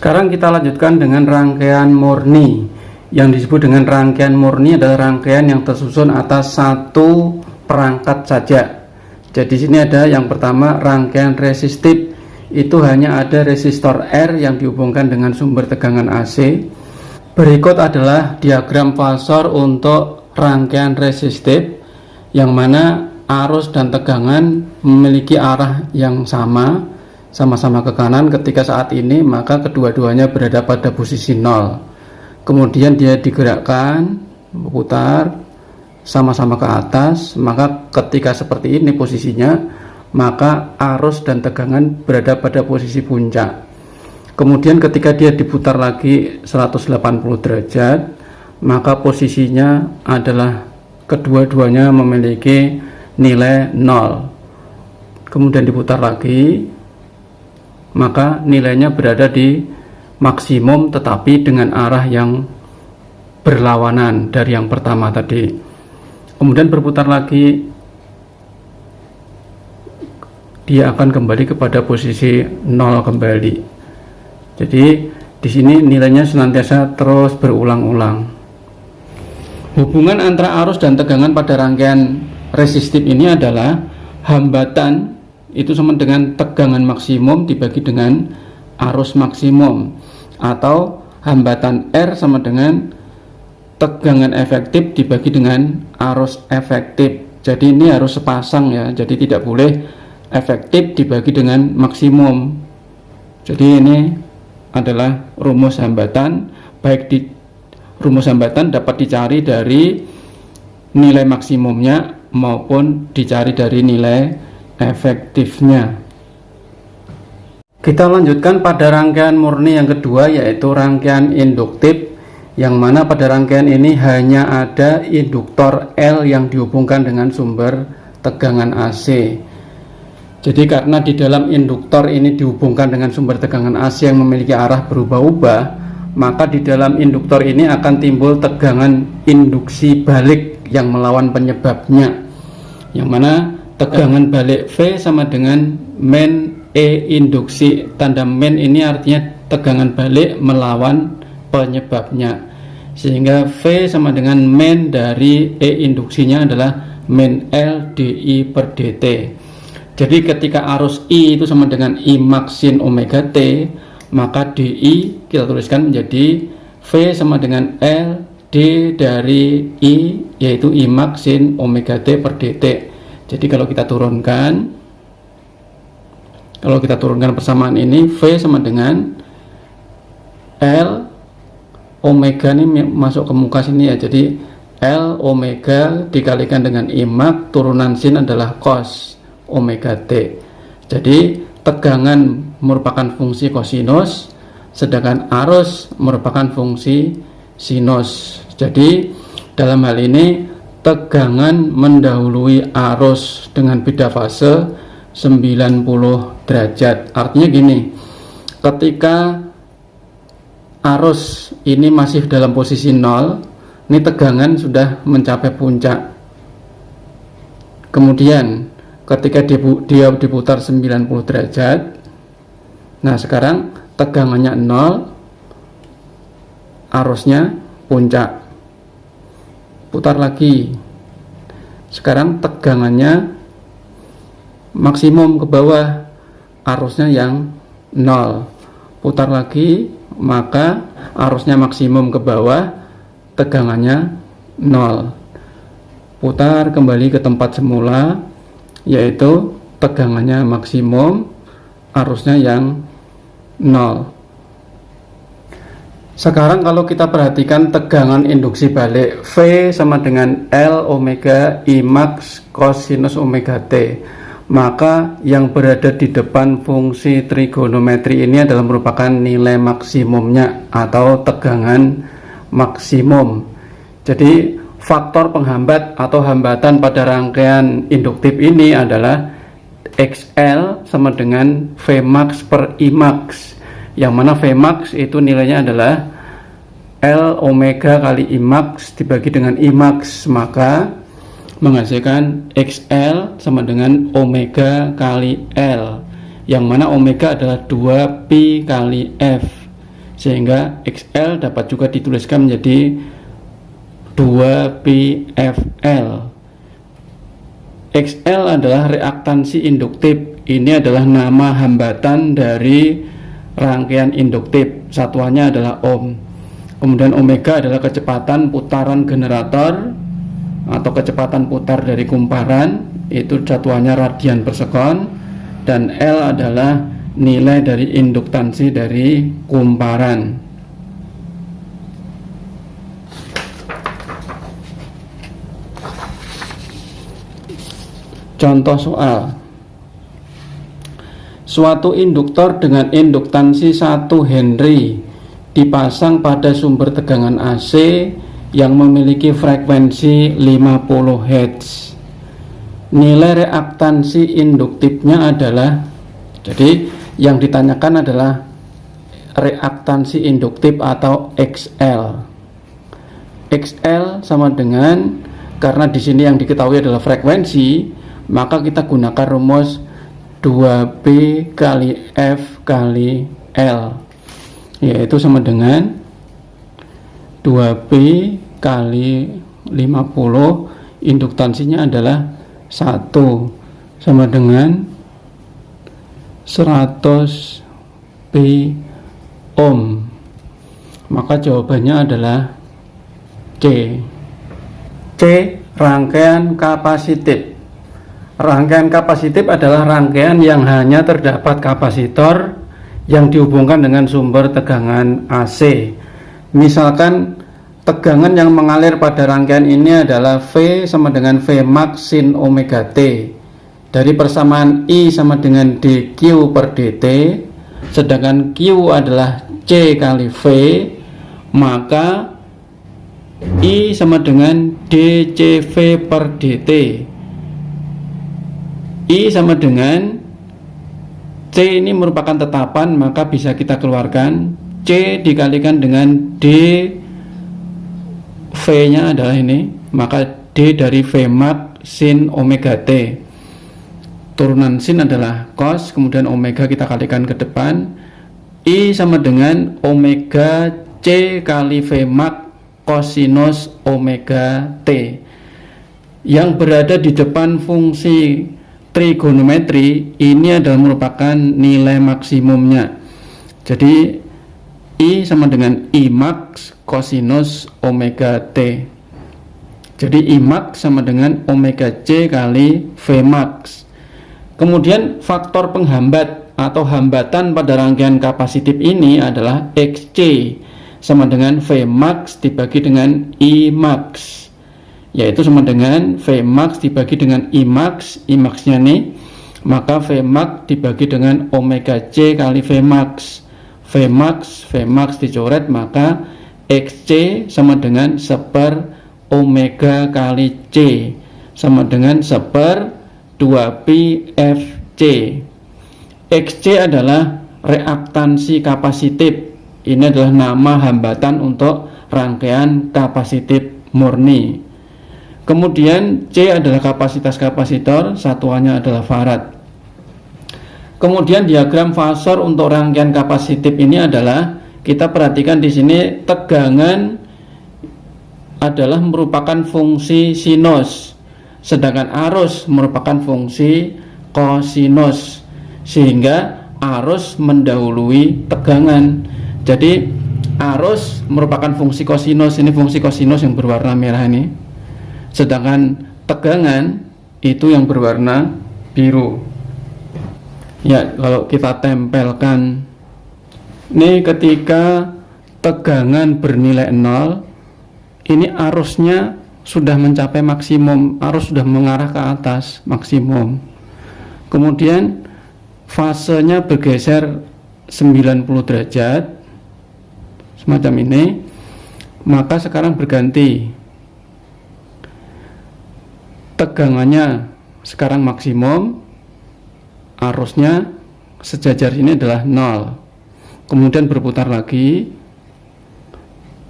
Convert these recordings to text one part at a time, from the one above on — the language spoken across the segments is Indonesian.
Sekarang kita lanjutkan dengan rangkaian murni. Yang disebut dengan rangkaian murni adalah rangkaian yang tersusun atas satu perangkat saja. Jadi sini ada yang pertama rangkaian resistif, itu hanya ada resistor R yang dihubungkan dengan sumber tegangan AC. Berikut adalah diagram fasor untuk rangkaian resistif, yang mana arus dan tegangan memiliki arah yang sama-sama ke kanan. Ketika saat ini maka kedua-duanya berada pada posisi 0. Kemudian dia digerakkan, berputar sama-sama ke atas, maka ketika seperti ini posisinya, maka arus dan tegangan berada pada posisi puncak. Kemudian ketika dia diputar lagi 180 derajat, maka posisinya adalah kedua-duanya memiliki nilai 0. Kemudian diputar lagi, maka nilainya berada di maksimum tetapi dengan arah yang berlawanan dari yang pertama tadi. Kemudian berputar lagi, dia akan kembali kepada posisi 0 kembali. Jadi di sini nilainya senantiasa terus berulang-ulang. Hubungan antara arus dan tegangan pada rangkaian resistif ini adalah hambatan itu sama dengan tegangan maksimum dibagi dengan arus maksimum, atau hambatan R sama dengan tegangan efektif dibagi dengan arus efektif. Jadi ini harus sepasang ya, jadi tidak boleh efektif dibagi dengan maksimum. Jadi ini adalah rumus hambatan. Baik di rumus hambatan dapat dicari dari nilai maksimumnya maupun dicari dari nilai efektifnya. Kita lanjutkan pada rangkaian murni yang kedua, yaitu rangkaian induktif, yang mana pada rangkaian ini hanya ada induktor L yang dihubungkan dengan sumber tegangan AC. Jadi karena di dalam induktor ini dihubungkan dengan sumber tegangan AC yang memiliki arah berubah-ubah, maka di dalam induktor ini akan timbul tegangan induksi balik yang melawan penyebabnya, yang mana tegangan balik V sama dengan main E induksi. Tanda main ini artinya tegangan balik melawan penyebabnya, sehingga V sama dengan main dari E induksinya adalah main L dI per dt. Jadi ketika arus I itu sama dengan I max sin omega T, maka dI kita tuliskan menjadi V sama dengan L D dari I, yaitu I max sin omega T per dt. Jadi kalau kita turunkan persamaan ini, V sama dengan L omega, ini masuk ke muka sini ya, jadi L omega dikalikan dengan I max, turunan sin adalah cos omega T. Jadi tegangan merupakan fungsi kosinus, sedangkan arus merupakan fungsi sinus. Jadi dalam hal ini tegangan mendahului arus dengan beda fase 90 derajat. Artinya gini, ketika arus ini masih dalam posisi 0, ini tegangan sudah mencapai puncak. Kemudian ketika dia diputar 90 derajat, nah sekarang tegangannya 0, arusnya puncak. Putar lagi, sekarang tegangannya maksimum ke bawah, arusnya yang 0. Putar lagi, maka arusnya maksimum ke bawah, tegangannya 0. Putar kembali ke tempat semula, yaitu tegangannya maksimum, arusnya yang 0. Sekarang kalau kita perhatikan tegangan induksi balik, V sama dengan L omega I max cos sinus omega T, maka yang berada di depan fungsi trigonometri ini adalah merupakan nilai maksimumnya atau tegangan maksimum. Jadi faktor penghambat atau hambatan pada rangkaian induktif ini adalah XL sama dengan V max per I max, yang mana V max itu nilainya adalah L omega kali I max dibagi dengan I max, maka menghasilkan XL sama dengan omega kali L, yang mana omega adalah 2 pi kali F. sehingga XL dapat juga dituliskan menjadi 2πfL. XL adalah reaktansi induktif. Ini adalah nama hambatan dari rangkaian induktif. Satuannya adalah ohm. Kemudian omega adalah kecepatan putaran generator atau kecepatan putar dari kumparan, itu satuannya radian per sekon. Dan L adalah nilai dari induktansi dari kumparan. Contoh soal. Suatu induktor dengan induktansi 1 Henry dipasang pada sumber tegangan AC yang memiliki frekuensi 50 Hz. Nilai reaktansi induktifnya adalah, jadi yang ditanyakan adalah reaktansi induktif atau XL. XL sama dengan, karena di sini yang diketahui adalah frekuensi, maka kita gunakan rumus 2B kali F kali L, yaitu sama dengan 2B kali 50, induktansinya adalah 1, sama dengan 100 p ohm. Maka jawabannya adalah C. C. Rangkaian kapasitif. Rangkaian kapasitif adalah rangkaian yang hanya terdapat kapasitor yang dihubungkan dengan sumber tegangan AC. Misalkan tegangan yang mengalir pada rangkaian ini adalah V sama dengan V max sin omega T. Dari persamaan I sama dengan dQ per dt, sedangkan Q adalah C kali V, maka I sama dengan dCV per dt. I sama dengan C ini merupakan tetapan, maka bisa kita keluarkan. C dikalikan dengan D, V nya adalah ini, maka D dari V max sin omega T. Turunan sin adalah cos, kemudian omega kita kalikan ke depan. I sama dengan omega C kali V max cosinus omega T, yang berada di depan fungsi trigonometri. Ini adalah merupakan nilai maksimumnya. Jadi I sama dengan I max cosinus omega T. Jadi I max sama dengan omega C kali V max. Kemudian faktor penghambat atau hambatan pada rangkaian kapasitif ini adalah XC, sama dengan V max dibagi dengan I max, yaitu sama dengan V max dibagi dengan I max nya nih, maka V max dibagi dengan omega C kali V max. V max dicoret, maka XC sama dengan 1/, omega kali C sama dengan 1/, 2πfC. XC adalah reaktansi kapasitif. Ini adalah nama hambatan untuk rangkaian kapasitif murni. Kemudian C adalah kapasitas kapasitor, satuannya adalah farad. Kemudian diagram fasor untuk rangkaian kapasitif ini adalah, kita perhatikan di sini tegangan adalah merupakan fungsi sinus, sedangkan arus merupakan fungsi kosinus, sehingga arus mendahului tegangan. Jadi arus merupakan fungsi kosinus, ini fungsi kosinus yang berwarna merah ini, sedangkan tegangan itu yang berwarna biru. Ya, kalau kita tempelkan ini, ketika tegangan bernilai 0, ini arusnya sudah mencapai maksimum, arus sudah mengarah ke atas maksimum. Kemudian fasenya bergeser 90 derajat semacam ini, maka sekarang berganti, tegangannya sekarang maksimum, arusnya sejajar ini adalah 0. Kemudian berputar lagi,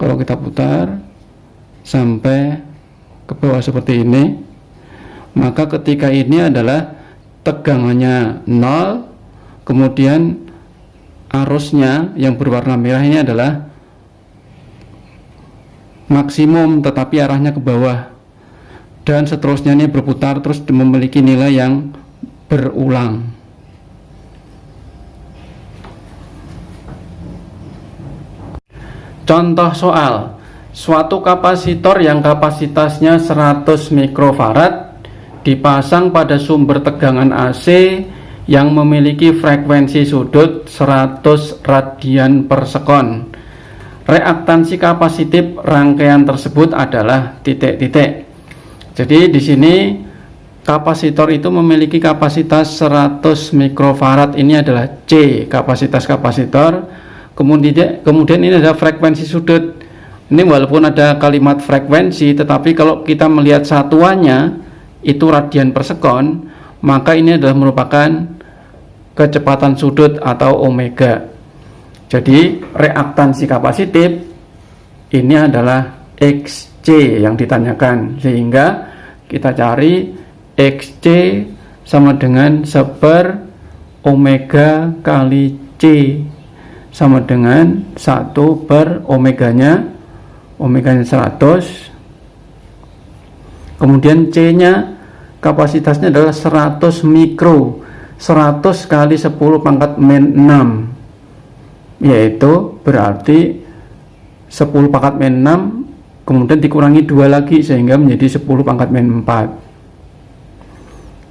kalau kita putar sampai ke bawah seperti ini, maka ketika ini adalah tegangannya 0, kemudian arusnya yang berwarna merah ini adalah maksimum tetapi arahnya ke bawah, dan seterusnya ini berputar terus memiliki nilai yang berulang. Contoh soal, suatu kapasitor yang kapasitasnya 100 mikrofarad dipasang pada sumber tegangan AC yang memiliki frekuensi sudut 100 radian per sekon. Reaktansi kapasitif rangkaian tersebut adalah titik-titik. Jadi di sini kapasitor itu memiliki kapasitas 100 mikrofarad, ini adalah C, kapasitas kapasitor. Kemudian ini ada frekuensi sudut. Ini walaupun ada kalimat frekuensi, tetapi kalau kita melihat satuannya itu radian per sekon, maka ini adalah merupakan kecepatan sudut atau omega. Jadi reaktansi kapasitif ini adalah XC yang ditanyakan, sehingga kita cari XC sama dengan 1/omega kali C sama dengan 1/omeganya 100. Kemudian C nya kapasitasnya adalah 100 mikro, 100 kali 10 pangkat min 6, yaitu berarti 10 pangkat min 6 kemudian dikurangi 2 lagi sehingga menjadi 10 pangkat min 4.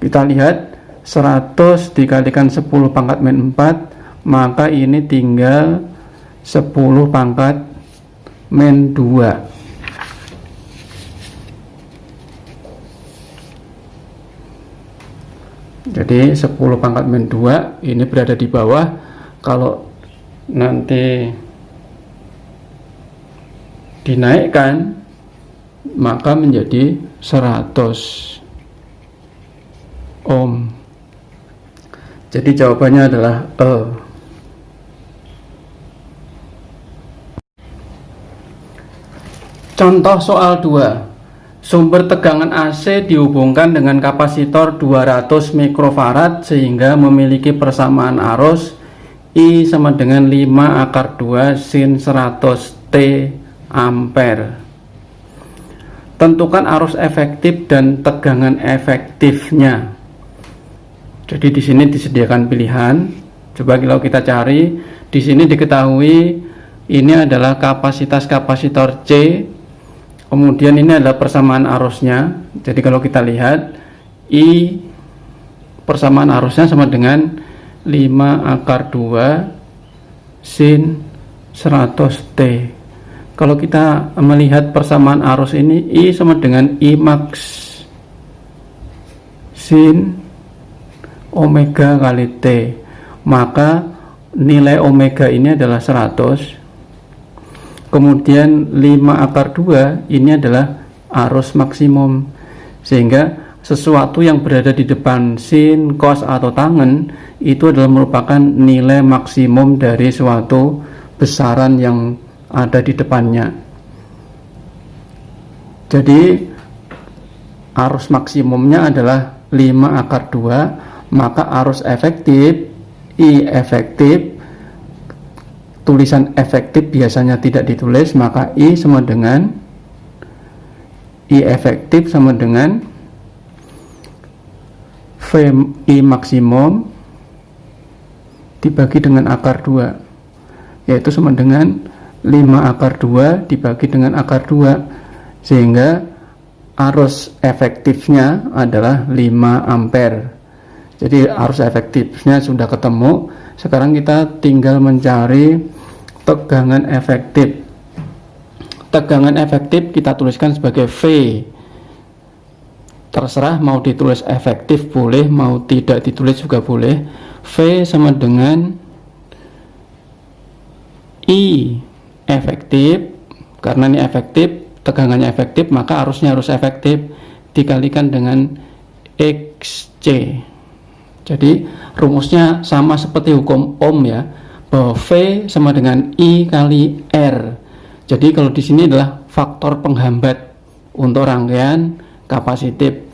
Kita lihat 100 dikalikan 10 pangkat min 4, maka ini tinggal 10 pangkat min 2. Jadi 10 pangkat min 2 ini berada di bawah. Kalau nanti dinaikkan maka menjadi 100 ohm. Jadi jawabannya adalah E. Contoh soal 2. Sumber tegangan AC dihubungkan dengan kapasitor 200 mikrofarad sehingga memiliki persamaan arus I sama dengan 5/2 sin 100 T ampere. Tentukan arus efektif dan tegangan efektifnya. Jadi di sini disediakan pilihan. Coba kalau kita cari, di sini diketahui ini adalah kapasitas kapasitor C. Kemudian ini adalah persamaan arusnya. Jadi kalau kita lihat I persamaan arusnya sama dengan 5/2 sin 100 T. Kalau kita melihat persamaan arus ini, I sama dengan I max sin omega kali T, maka nilai omega ini adalah 100. Kemudian 5/2 ini adalah arus maksimum, sehingga sesuatu yang berada di depan sin, cos atau tangen itu adalah merupakan nilai maksimum dari suatu besaran yang ada di depannya. Jadi arus maksimumnya adalah 5/2, maka arus efektif I efektif, tulisan efektif biasanya tidak ditulis, maka I sama dengan I efektif sama dengan VI maksimum dibagi dengan akar 2, yaitu sama dengan 5/2 dibagi dengan akar 2, sehingga arus efektifnya adalah 5 ampere. Jadi arus efektifnya sudah ketemu. Sekarang kita tinggal mencari tegangan efektif. Tegangan efektif kita tuliskan sebagai V. Terserah mau ditulis efektif boleh, mau tidak ditulis juga boleh. V sama dengan I efektif, karena ini efektif, tegangannya efektif, maka arusnya harus efektif, dikalikan dengan XC. Jadi rumusnya sama seperti hukum Ohm ya, bahwa V sama dengan I kali R. Jadi kalau di sini adalah faktor penghambat untuk rangkaian kapasitif.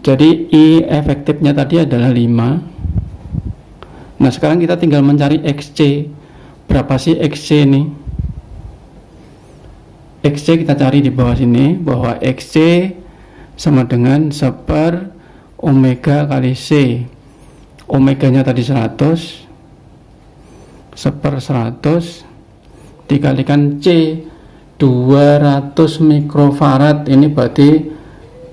Jadi I efektifnya tadi adalah 5. Nah sekarang kita tinggal mencari XC. berapa sih XC ini? XC kita cari di bawah sini, bahwa XC sama dengan 1/, omega kali C. Omeganya tadi 100, 1/100 dikalikan C 200 mikrofarad. Ini berarti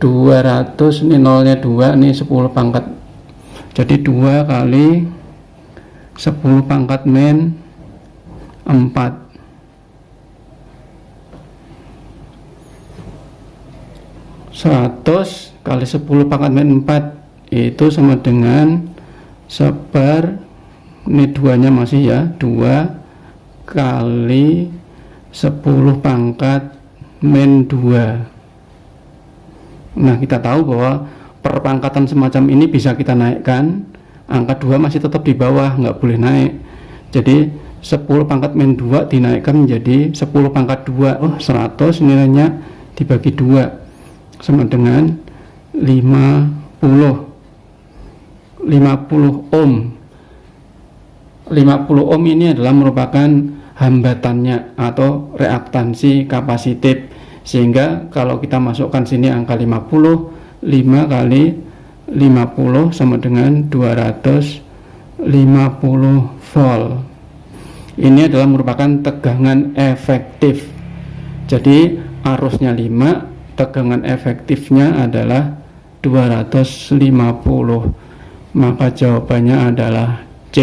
200, ini nolnya 2, ini 10 pangkat. Jadi 2 kali 10 pangkat min 4. 100 kali 10 pangkat min 4 itu sama dengan 1/, ini 2 nya masih ya, 2 kali 10 pangkat min 2. Nah, kita tahu bahwa perpangkatan semacam ini bisa kita naikkan, angka 2 masih tetap di bawah, nggak boleh naik. Jadi 10 pangkat min 2 dinaikkan menjadi 10 pangkat 2. 100 nilainya dibagi 2 sama dengan 50 ohm. 50 ohm ini adalah merupakan hambatannya atau reaktansi kapasitif, sehingga kalau kita masukkan sini angka 50, 5 kali 50 sama dengan 250 volt. Ini adalah merupakan tegangan efektif. Jadi arusnya 5, tegangan efektifnya adalah 250. Maka jawabannya adalah C.